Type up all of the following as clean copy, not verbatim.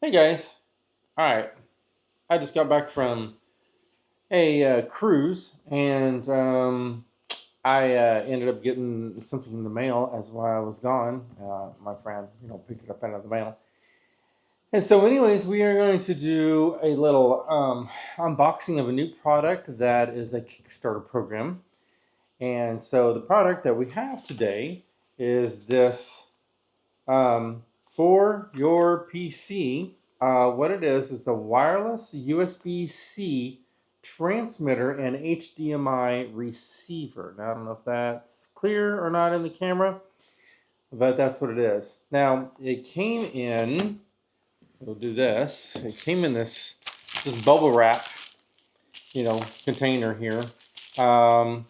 Hey guys. All right. I just got back from a cruise and I ended up getting something in the mail as while I was gone. My friend, picked it up out of the mail. And so, anyways, we are going to do a little unboxing of a new product that is a Kickstarter program. And so, the product that we have today is this for your PC. What it is a wireless USB-C transmitter and HDMI receiver. Now, I don't know if that's clear or not in the camera, but that's what it is. Now, it came in, we'll do this, it came in this bubble wrap, container here. And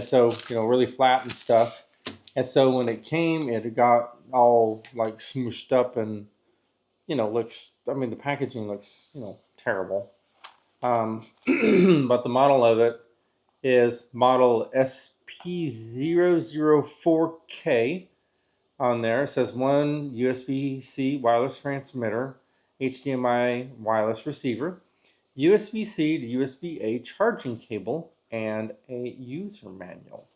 so, really flat and stuff. And so when it came, it got all like smooshed up and, the packaging looks, terrible. But the model of it is model SP004K on there. It says one USB-C wireless transmitter, HDMI wireless receiver, USB-C to USB-A charging cable, and a user manual.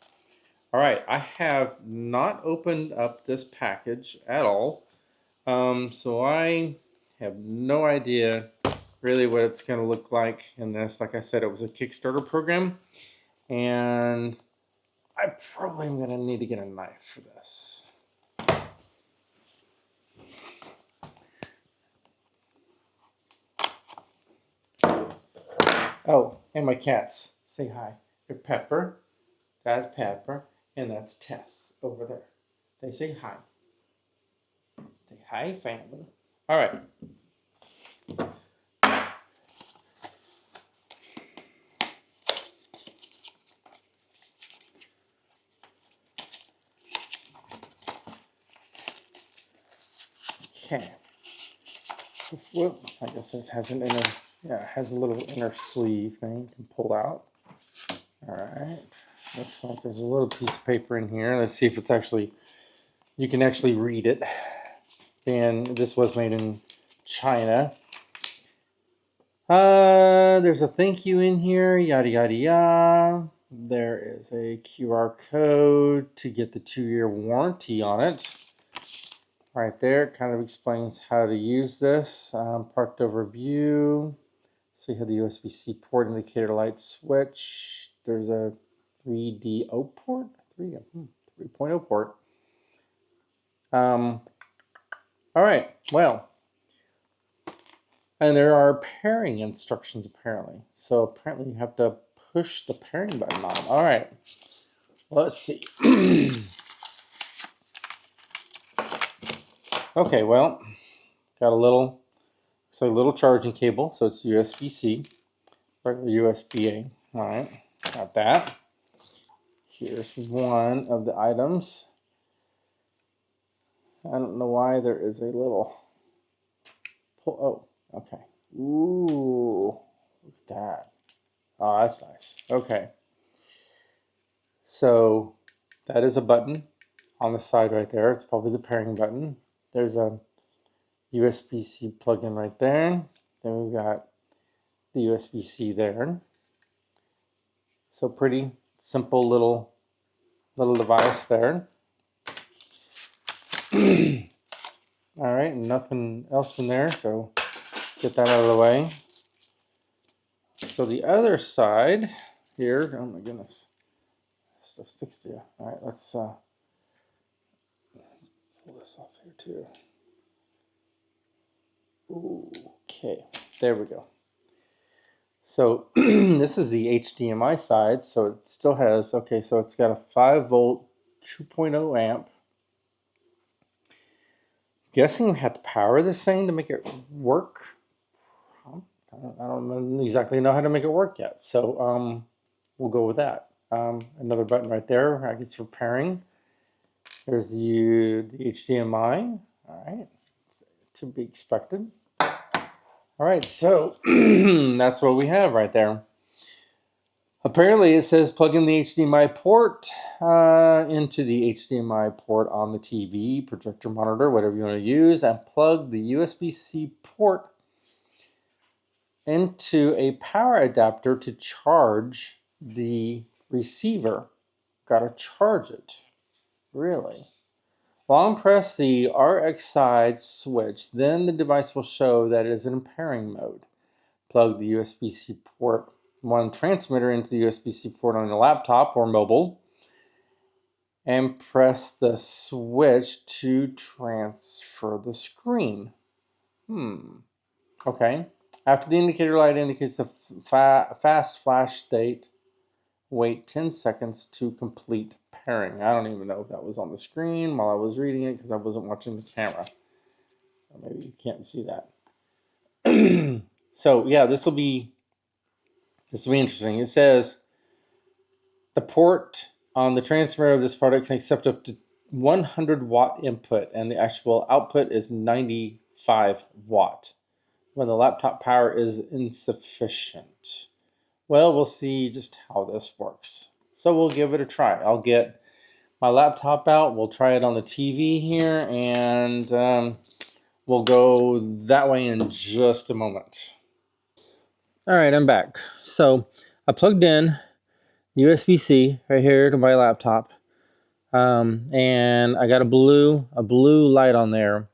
All right, I have not opened up this package at all, so I have no idea really what it's going to look like in this. Like I said, it was a Kickstarter program, and I probably am going to need to get a knife for this. Oh, and my cats. Say hi. They're Pepper. That's Pepper. And that's Tess over there. They say hi. Say hi, family. All right. Okay. Well, I guess it has an inner, it has a little inner sleeve thing you can pull out. All right. Looks like there's a little piece of paper in here. Let's see if it's actually, you can actually read it. And this was made in China. There's a thank you in here, yada, yada, yada. There is a QR code to get the 2-year warranty on it. Right there, it kind of explains how to use this. Parked overview. So you have the USB-C port indicator light switch. There's a 3DO port, 3.0 port. All right, well, and there are pairing instructions apparently. So apparently you have to push the pairing button on. All right, let's see. Okay, well, got a little, little charging cable. So it's USB-C, regular USB-A. All right, got that. Here's one of the items. I don't know why there is a little pull. Oh, okay. Ooh, look at that. Oh, that's nice. Okay. So that is a button on the side right there. It's probably the pairing button. There's a USB-C plug-in right there. Then we've got the USB-C there. So pretty simple little device there. All right, nothing else in there, so get that out of the way. So the other side here, oh my goodness, stuff sticks to you. All right, let's pull this off here too. Okay, there we go. So this is the HDMI side, so it still has, okay, so it's got a 5-volt 2.0 amp. Guessing we have to power this thing to make it work. I don't exactly know how to make it work yet, so we'll go with that. Another button right there, I guess for pairing. There's the HDMI. All right, to be expected. All right, so that's what we have right there. Apparently, it says plug in the HDMI port into the HDMI port on the TV, projector, monitor, whatever you want to use, and plug the USB-C port into a power adapter to charge the receiver. Gotta charge it. Really? Long press the RX side switch, then the device will show that it is in pairing mode. Plug the USB-C port 1 transmitter into the USB-C port on your laptop or mobile, and press the switch to transfer the screen. Okay. After the indicator light indicates a fast flash state, wait 10 seconds to complete pairing. I don't even know if that was on the screen while I was reading it because I wasn't watching the camera. Maybe you can't see that. So yeah, this will be interesting. It says the port on the transmitter of this product can accept up to 100 watt input, and the actual output is 95 watt when the laptop power is insufficient. Well, we'll see just how this works. So we'll give it a try. I'll get my laptop out. We'll try it on the TV here, and we'll go that way in just a moment. All right, I'm back. So I plugged in USB-C right here to my laptop, and I got a blue light on there.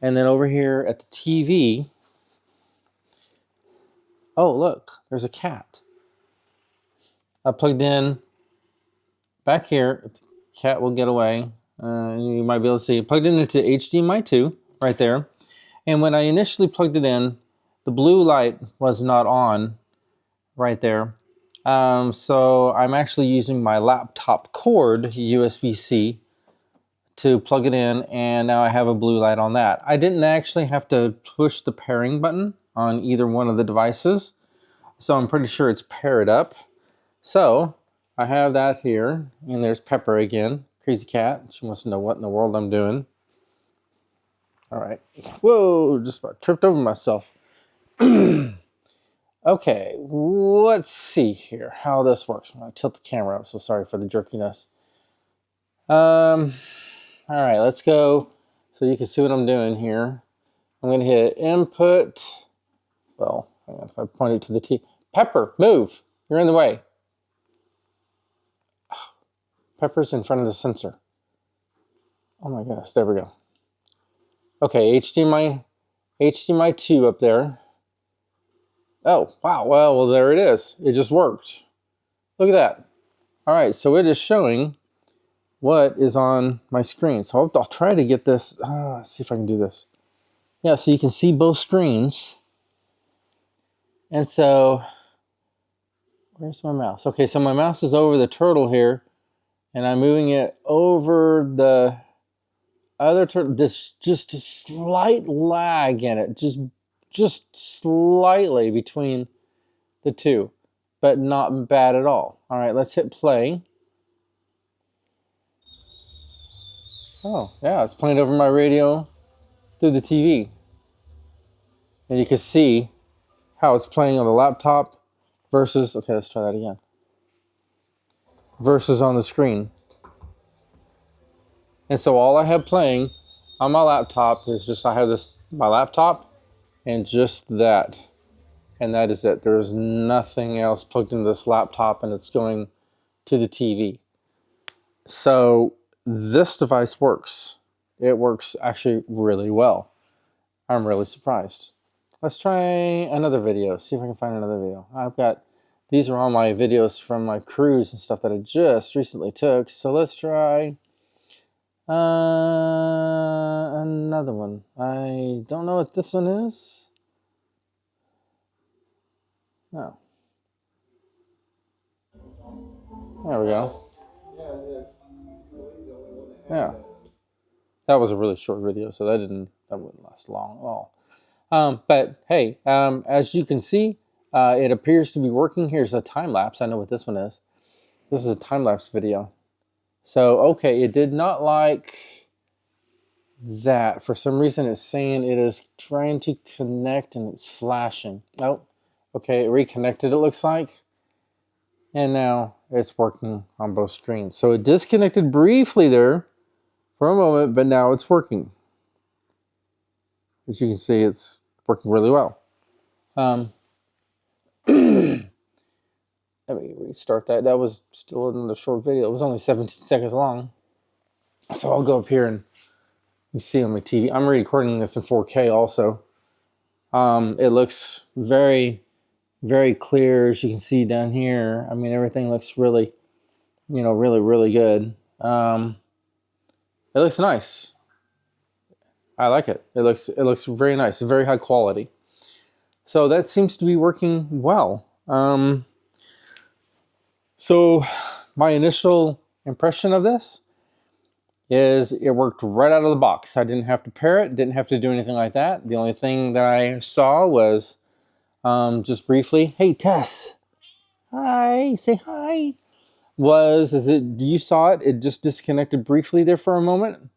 And then over here at the TV, oh look, there's a cat. I plugged in back here. The cat will get away. You might be able to see. Plugged in into HDMI 2 right there. And when I initially plugged it in, the blue light was not on right there. So I'm actually using my laptop cord USB-C to plug it in, and now I have a blue light on that. I didn't actually have to push the pairing button on either one of the devices, so I'm pretty sure it's paired up. So I have that here, and there's Pepper again, crazy cat. She wants to know what in the world I'm doing. All right. Whoa, just about tripped over myself. Okay, let's see here how this works. I'm gonna tilt the camera up, so sorry for the jerkiness. All right, let's go so you can see what I'm doing here. I'm gonna hit input. Well, hang on, if I point it to the T. Pepper, move, you're in the way. Pepper's in front of the sensor. Oh my goodness, there we go. Okay, HDMI 2 up there. Oh, wow, well, there it is. It just worked. Look at that. All right, so it is showing what is on my screen. So I'll try to get this, see if I can do this. Yeah, so you can see both screens. And so, where's my mouse? Okay, so my mouse is over the turtle here, and I'm moving it over the other turtle. There's just a slight lag in it, just slightly between the two, but not bad at all. All right, let's hit play. Oh, yeah, it's playing over my radio through the TV. And you can see how it's playing on the laptop versus, okay, let's try that again, versus on the screen. And so all I have playing on my laptop is just, I have my laptop and just that. And that is it. There's nothing else plugged into this laptop, and it's going to the TV. So this device works. It works actually really well. I'm really surprised. Let's try another video, see if I can find another video. These are all my videos from my cruise and stuff that I just recently took. So let's try another one. I don't know what this one is. No. There we go. Yeah. That was a really short video, so that wouldn't last long at all. But hey, as you can see, it appears to be working. Here's a time lapse. I know what this one is. This is a time lapse video. So, okay, it did not like that. For some reason, it's saying it is trying to connect and it's flashing. Oh, okay, it reconnected, it looks like. And now it's working on both screens. So it disconnected briefly there for a moment, but now it's working. As you can see, it's working really well. Let me restart that. That was still another short video. It was only 17 seconds long. So I'll go up here and you see on my TV. I'm recording this in 4K also. It looks very, very clear, as you can see down here. I mean, everything looks really, really good. It looks nice. I like it. It looks very nice. Very high quality. So that seems to be working well. So my initial impression of this is it worked right out of the box. I didn't have to pair it, didn't have to do anything like that. The only thing that I saw was just briefly, hey Tess, hi, say hi. You saw it? It just disconnected briefly there for a moment,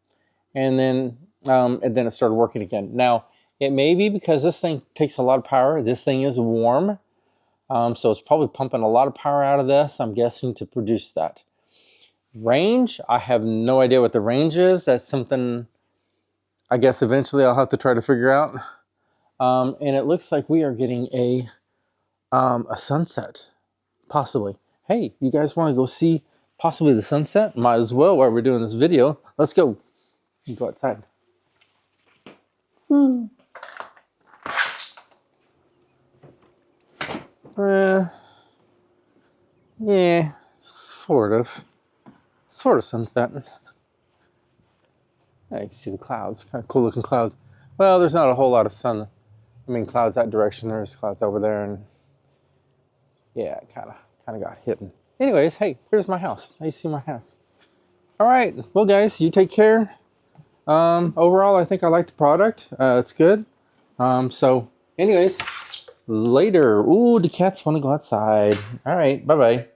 and then it started working again. Now it may be because this thing takes a lot of power. This thing is warm. So it's probably pumping a lot of power out of this, I'm guessing, to produce that. Range, I have no idea what the range is. That's something I guess eventually I'll have to try to figure out. And it looks like we are getting a sunset, possibly. Hey, you guys want to go see possibly the sunset? Might as well while we're doing this video. Let's go. You go outside. Yeah, sort of sunset. Yeah, you can see the clouds, kind of cool looking clouds. Well, there's not a whole lot of sun. I mean, clouds that direction, there's clouds over there, and yeah, it kind of got hidden. Anyways, hey, here's my house. Now you see my house. All right, well guys, you take care. Overall, I think I like the product. It's good. So anyways, later. Ooh, the cats want to go outside. All right, bye-bye.